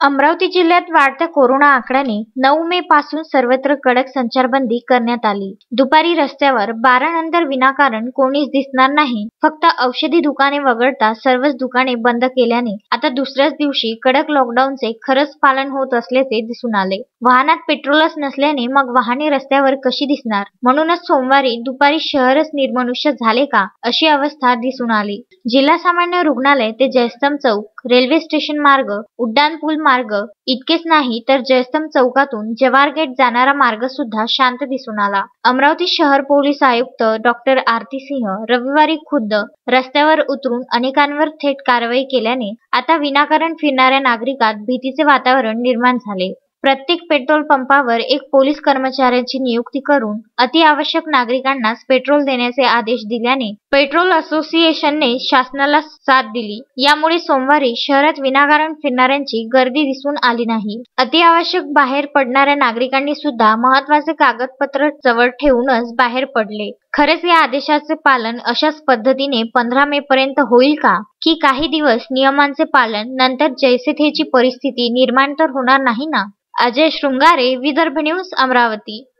अमरावती जिल्ह्यात वाढत्या कोरोना आकड्याने 9 मे पासून सर्वत्र कडक संचारबंदी करण्यात आली। दुपारी रस्त्यावर 12 नंतर विनाकारण कोणीच दिसणार नाही। फक्त औषधी दुकाने वगळता सर्वच दुकाने बंद केल्याने आता दुसऱ्याच दिवशी कडक लॉकडाऊनचे खरंच पालन होत असल्याचे दिसून आले। वाहनात पेट्रोलच नसल्याने मग वाहने रस्त्यावर कशी दिसणार? म्हणूनच सोमवारी दुपारी शहरच निर्मनुष्य झाले का अशी अवस्था दिसून आली। जिल्हा सामान्य रुग्णालय ते जयस्तंभ चौक, रेल्वे स्टेशन मार्ग, उड्डाणपूल मार्ग इतकेच नाही तर जयस्तंभ चौकातून जवाहर गेट जाणारा मार्ग सुद्धा शांत दिसून आला। अमरावती शहर पोलीस आयुक्त डॉक्टर आरती सिंह रविवारी खुद्द रस्त्यावर उतरून अनेकांवर थेट कारवाई केल्याने आता विनाकारण फिरणाऱ्या नागरिकात भीतीचे वातावरण निर्माण झाले। प्रत्येक पेट्रोल पंपावर एक पोलीस कर्मचाऱ्याची नियुक्ती करून अतिआवश्यक नागरिकांनाच पेट्रोल देण्याचे आदेश दिल्याने पेट्रोल असोसिएशनने शासनाला साथ दिली। यामुळे सोमवारी शहरात विनाकारण फिरणाऱ्यांची गर्दी दिसून आली नाही। अतिआवश्यक बाहेर पडणाऱ्या नागरिकांनी सुद्धा महत्त्वाचे कागदपत्र जवळ ठेवूनच बाहेर पडले। खरेच या आदेशाचे पालन अशाच पद्धतीने 15 मे पर्यंत होईल का? की काही दिवस नियमांचे पालन नंतर जैसे थेची परिस्थिती निर्माण तर होणार नाही ना? अजय शृंगारे, विदर्भ न्यूज, अमरावती।